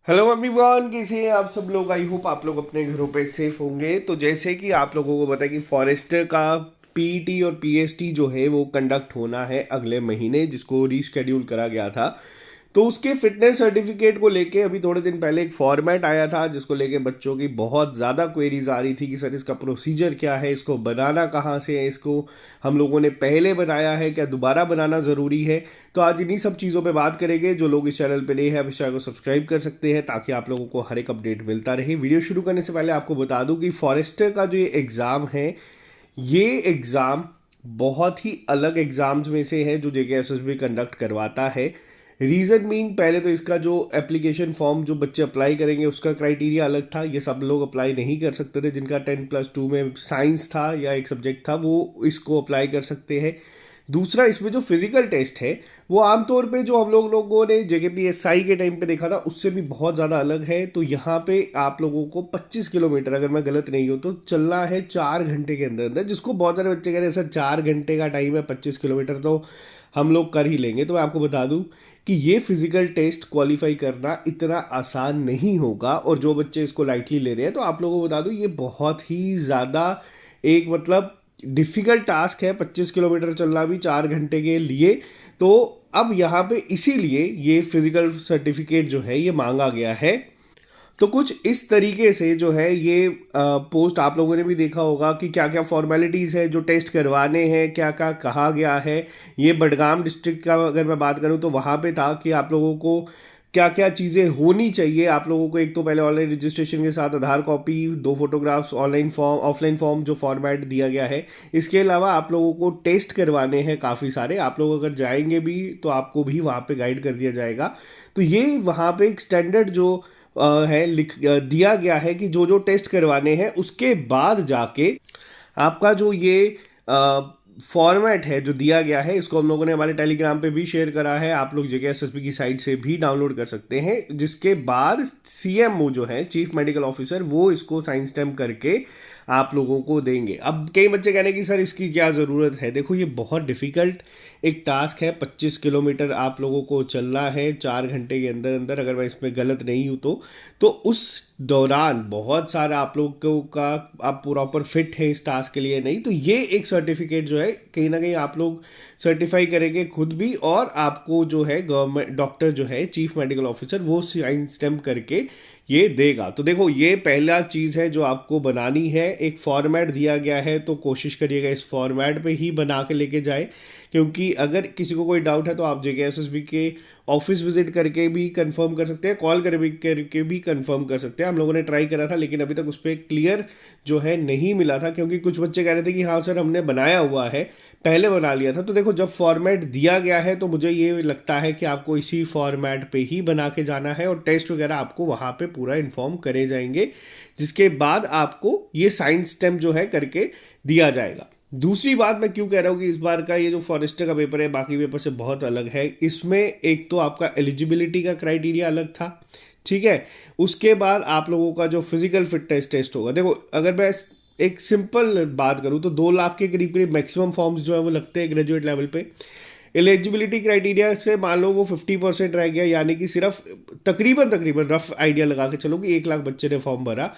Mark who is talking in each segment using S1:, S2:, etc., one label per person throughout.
S1: Hello everyone, कैसे हैं आप सब लोग। आई होप आप लोग अपने घरों पे सेफ होंगे। तो जैसे कि आप लोगों को पता है कि फॉरेस्टर का पीईटी और पीएसटी जो है वो कंडक्ट होना है अगले महीने, जिसको रीशेड्यूल करा गया था। तो उसके फिटनेस सर्टिफिकेट को लेके अभी थोड़े दिन पहले एक फॉर्मेट आया था, जिसको लेके बच्चों की बहुत ज़्यादा क्वेरीज आ रही थी कि सर इसका प्रोसीजर क्या है, इसको बनाना कहाँ से है, इसको हम लोगों ने पहले बनाया है, क्या दोबारा बनाना ज़रूरी है। तो आज इन्हीं सब चीज़ों पे बात करेंगे। जो लोग इस चैनल पे नए हैं इस चैनल को सब्सक्राइब कर सकते हैं ताकि आप लोगों को हर एक अपडेट मिलता रहे। वीडियो शुरू करने से पहले आपको बता दूं कि फॉरेस्टर का जो ये एग्ज़ाम है, ये एग्ज़ाम बहुत ही अलग एग्ज़ाम्स में से है जो जेकेएसएसबी कंडक्ट करवाता है। रीज़न मीन, पहले तो इसका जो एप्लीकेशन फॉर्म जो बच्चे अप्लाई करेंगे उसका क्राइटेरिया अलग था। ये सब लोग अप्लाई नहीं कर सकते थे। जिनका 10+2 में साइंस था या एक सब्जेक्ट था वो इसको अप्लाई कर सकते हैं। दूसरा, इसमें जो फिजिकल टेस्ट है वो आमतौर पे जो हम लोगों ने जेकेपीएसआई के टाइम पे देखा था उससे भी बहुत ज़्यादा अलग है। तो यहाँ पे आप लोगों को 25 किलोमीटर, अगर मैं गलत नहीं हूँ तो, चलना है 4 घंटे के अंदर अंदर। जिसको बहुत सारे बच्चे कह रहे हैं सर 4 घंटे का टाइम है, 25 किलोमीटर तो हम लोग कर ही लेंगे। तो मैं आपको बता दूं कि ये फिजिकल टेस्ट क्वालिफाई करना इतना आसान नहीं होगा। और जो बच्चे इसको लाइटली ले रहे हैं, तो आप लोगों को बता दूं ये बहुत ही ज़्यादा एक मतलब डिफ़िकल्ट टास्क है। 25 किलोमीटर चलना भी 4 घंटे के लिए। तो अब यहाँ पे इसीलिए ये फिजिकल सर्टिफिकेट जो है ये मांगा गया है। तो कुछ इस तरीके से जो है ये पोस्ट आप लोगों ने भी देखा होगा कि क्या क्या फॉर्मेलिटीज़ है, जो टेस्ट करवाने हैं, क्या क्या कहा गया है। ये बडगाम डिस्ट्रिक्ट का अगर मैं बात करूं तो वहाँ पे था कि आप लोगों को क्या क्या चीज़ें होनी चाहिए। आप लोगों को एक तो पहले ऑनलाइन रजिस्ट्रेशन के साथ Aadhaar copy, 2 photographs, online form, offline form जो फॉर्मेट दिया गया है। इसके अलावा आप लोगों को टेस्ट करवाने हैं काफ़ी सारे। आप लोग अगर जाएंगे भी तो आपको भी वहाँ पे गाइड कर दिया जाएगा। तो ये वहाँ पे एक स्टैंडर्ड जो है दिया गया है कि जो जो टेस्ट करवाने हैं उसके बाद जाके आपका जो ये फॉर्मेट है जो दिया गया है, इसको हम लोगों ने हमारे टेलीग्राम पे भी शेयर करा है। आप लोग जेकेएसएसबी की साइट से भी डाउनलोड कर सकते हैं। जिसके बाद सीएमओ जो है, चीफ मेडिकल ऑफिसर, वो इसको साइन स्टैम्प करके आप लोगों को देंगे। अब कई बच्चे कह रहे हैं कि सर इसकी क्या ज़रूरत है। देखो ये बहुत डिफ़िकल्ट एक टास्क है। 25 किलोमीटर आप लोगों को चलना है 4 घंटे के अंदर अंदर, अगर मैं इसमें गलत नहीं हूँ तो उस दौरान बहुत सारा आप लोगों का आप प्रॉपर फिट है इस टास्क के लिए नहीं। तो ये एक सर्टिफिकेट जो है कहीं ना कहीं आप लोग सर्टिफाई करेंगे खुद भी, और आपको जो है गवर्नमेंट डॉक्टर जो है चीफ मेडिकल ऑफिसर वो साइन स्टैम्प करके ये देगा। तो देखो ये पहला चीज़ है जो आपको बनानी है। एक फॉर्मेट दिया गया है तो कोशिश करिएगा इस फॉर्मेट पे ही बना के लेके जाए। क्योंकि अगर किसी को कोई डाउट है तो आप जेकेएसएसबी के ऑफिस विजिट करके भी कंफर्म कर सकते हैं, कॉल करके भी कंफर्म कर सकते हैं। हम लोगों ने ट्राई करा था लेकिन अभी तक उस पर क्लियर जो है नहीं मिला था। क्योंकि कुछ बच्चे कह रहे थे कि हाँ सर हमने बनाया हुआ है, पहले बना लिया था। तो देखो जब फॉर्मेट दिया गया है तो मुझे ये लगता है कि आपको इसी फॉर्मेट पे ही बना के जाना है, और टेस्ट वगैरह आपको वहाँ पे पूरा इन्फॉर्म करे जाएंगे। जिसके बाद आपको ये साइन स्टैम्प जो है करके दिया जाएगा। दूसरी बात मैं क्यों कह रहा हूँ कि इस बार का ये जो फॉरेस्टर का पेपर है बाकी पेपर से बहुत अलग है। इसमें एक तो आपका एलिजिबिलिटी का क्राइटेरिया अलग था, ठीक है। उसके बाद आप लोगों का जो फिजिकल फिटनेस टेस्ट होगा, देखो अगर मैं एक सिंपल बात करूँ तो 2 लाख के करीब करीब मैक्सिमम फॉर्म्स जो है वो लगते हैं ग्रेजुएट लेवल पे। एलिजिबिलिटी क्राइटेरिया से मान लो वो 50% रह गया, यानी कि सिर्फ तकरीबन तकरीबन रफ आइडिया लगा के चलो कि 1 लाख बच्चे ने फॉर्म भरा।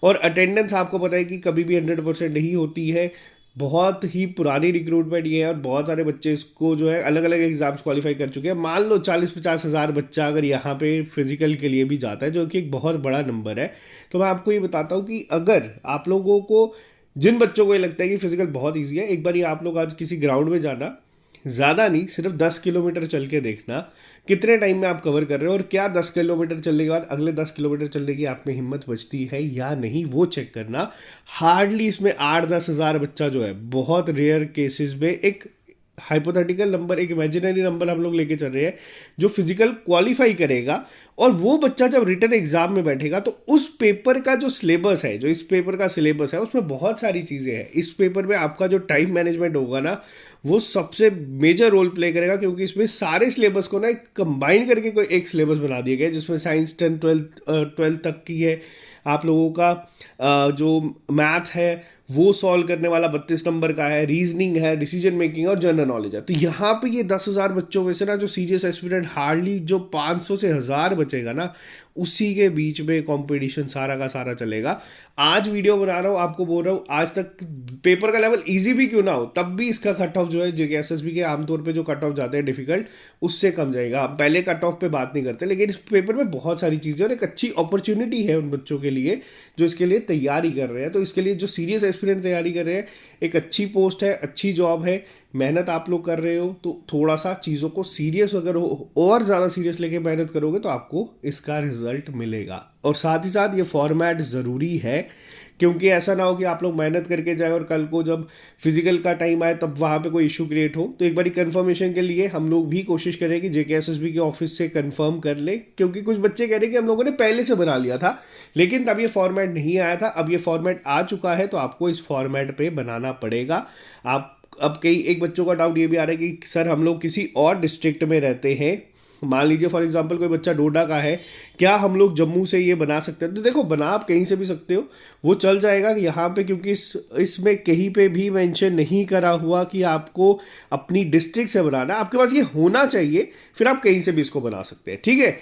S1: और अटेंडेंस आपको पता है कि कभी भी 100% नहीं होती है। बहुत ही पुरानी रिक्रूटमेंट ये है, और बहुत सारे बच्चे इसको जो है अलग अलग एग्जाम्स क्वालिफाई कर चुके हैं। मान लो 40-50 हज़ार बच्चा अगर यहाँ पे फिजिकल के लिए भी जाता है, जो कि एक बहुत बड़ा नंबर है। तो मैं आपको ये बताता हूँ कि अगर आप लोगों को, जिन बच्चों को ये लगता है कि फिजिकल बहुत ईजी है, एक बार ये आप लोग आज किसी ग्राउंड में जाना, ज़्यादा नहीं सिर्फ 10 किलोमीटर चल के देखना कितने टाइम में आप कवर कर रहे हो, और क्या 10 किलोमीटर चलने के बाद अगले 10 किलोमीटर चलने की आप में हिम्मत बचती है या नहीं, वो चेक करना। हार्डली इसमें 8-10 हज़ार बच्चा जो है, बहुत रेयर केसेस में, एक हाइपोथेटिकल नंबर, एक इमेजिनरी नंबर हम लोग लेके चल रहे हैं, जो फिजिकल क्वालिफाई करेगा। और वो बच्चा जब रिटन एग्जाम में बैठेगा तो उस पेपर का जो सिलेबस है, जो इस पेपर का सिलेबस है, उसमें बहुत सारी चीज़ें हैं। इस पेपर में आपका जो टाइम मैनेजमेंट होगा ना, वो सबसे मेजर रोल प्ले करेगा। क्योंकि इसमें सारे सिलेबस को ना कंबाइन करके कोई एक सिलेबस बना दिया गया है, जिसमें साइंस 10 12 तक की है। आप लोगों का जो मैथ है वो सॉल्व करने वाला 32 नंबर का है, रीजनिंग है, डिसीजन मेकिंग और जनरल नॉलेज है। तो यहाँ पे ये 10 हज़ार बच्चों में से ना जो सीरियस एस्पिरेंट, हार्डली जो 500 से 1000 बचेगा ना, उसी के बीच में कंपटीशन सारा का सारा चलेगा। आज वीडियो बना रहा हूँ, आपको बोल रहा हूँ, आज तक पेपर का लेवल इजी भी क्यों ना हो तब भी इसका कट ऑफ जो है जेके एसएसबी के आमतौर पे जो कट ऑफ जाते हैं डिफिकल्ट, उससे कम जाएगा। हम पहले कट ऑफ पे बात नहीं करते, लेकिन इस पेपर में बहुत सारी चीज़ें और एक अच्छी अपॉर्चुनिटी है उन बच्चों के लिए जो इसके लिए तैयारी कर रहे हैं। तो इसके लिए जो सीरियस एस्पिरेंट तैयारी कर रहे हैं, एक अच्छी पोस्ट है, अच्छी जॉब है, मेहनत आप लोग कर रहे हो, तो थोड़ा सा चीज़ों को सीरियस अगर हो और ज़्यादा सीरियस लेके मेहनत करोगे तो आपको इसका रिजल्ट मिलेगा। और साथ ही साथ ये फॉर्मेट ज़रूरी है, क्योंकि ऐसा ना हो कि आप लोग मेहनत करके जाए और कल को जब फिजिकल का टाइम आए तब वहाँ पे कोई इशू क्रिएट हो। तो एक बारी कंफर्मेशन के लिए हम लोग भी कोशिश करें कि जेके एसएसबी के ऑफिस से कंफर्म कर ले, क्योंकि कुछ बच्चे कह रहे हैं कि हम लोगों ने पहले से बना लिया था लेकिन तब ये फॉर्मेट नहीं आया था। अब ये फॉर्मेट आ चुका है तो आपको इस फॉर्मेट पे बनाना पड़ेगा। आप अब कई एक बच्चों का डाउट ये भी आ रहा है कि सर हम लोग किसी और डिस्ट्रिक्ट में रहते हैं, मान लीजिए फॉर एग्जांपल कोई बच्चा डोडा का है, क्या हम लोग जम्मू से ये बना सकते हैं? तो देखो, बना आप कहीं से भी सकते हो, वो चल जाएगा यहाँ पे, क्योंकि इसमें कहीं पे भी मेंशन नहीं करा हुआ कि आपको अपनी डिस्ट्रिक्ट से बनाना है। आपके पास ये होना चाहिए, फिर आप कहीं से भी इसको बना सकते हैं, ठीक है।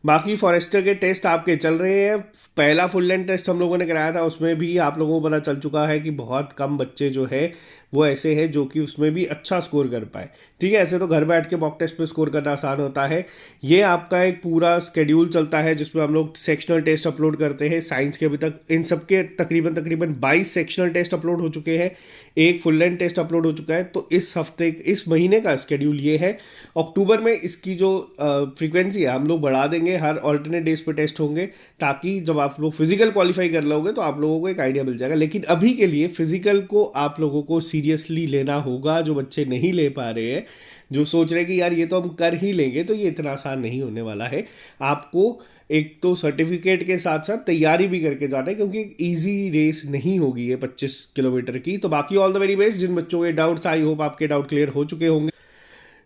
S1: बाकी फॉरेस्टर के टेस्ट आपके चल रहे हैं। पहला फुल लेंथ टेस्ट हम लोगों ने कराया था, उसमें भी आप लोगों को पता चल चुका है कि बहुत कम बच्चे जो है वो ऐसे हैं जो कि उसमें भी अच्छा स्कोर कर पाए, ठीक है। ऐसे तो घर बैठ के मॉक टेस्ट पे स्कोर करना आसान होता है। ये आपका एक पूरा स्केड्यूल चलता है जिसमें हम लोग सेक्शनल टेस्ट अपलोड करते हैं। साइंस के अभी तक इन सबके तकरीबन 22 सेक्शनल टेस्ट अपलोड हो चुके हैं, एक फुल लेंथ टेस्ट अपलोड हो चुका है। तो इस हफ्ते, इस महीने का स्केड्यूल ये है। अक्टूबर में इसकी जो फ्रीक्वेंसी है हम लोग बढ़ा देंगे, हर ऑल्टरनेट डेज पे टेस्ट होंगे, ताकि जब आप लोग फिजिकल क्वालिफाई कर लोगे तो आप लोगों को एक आइडिया मिल जाएगा। लेकिन अभी के लिए फिजिकल को आप लोगों को सीरियसली लेना होगा। जो बच्चे नहीं ले पा रहे हैं, जो सोच रहे हैं कि यार ये तो हम कर ही लेंगे, तो ये इतना आसान नहीं होने वाला है। आपको एक तो सर्टिफिकेट के साथ साथ तैयारी भी करके जाना है, क्योंकि इजी रेस नहीं होगी ये 25 किलोमीटर की। तो बाकी ऑल द वेरी बेस्ट। जिन बच्चों के डाउट्स, आई होप आपके डाउट क्लियर हो चुके होंगे।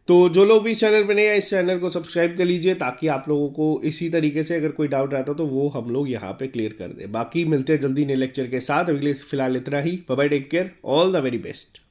S1: तो जो लोग भी इस चैनल पर नए हैं, इस चैनल को सब्सक्राइब कर लीजिए, ताकि आप लोगों को इसी तरीके से अगर कोई डाउट रहता तो वो हम लोग यहाँ पे क्लियर कर दें। बाकी मिलते हैं जल्दी नए लेक्चर के साथ। अभी के लिए फिलहाल इतना ही। Bye bye, take care, all the very best.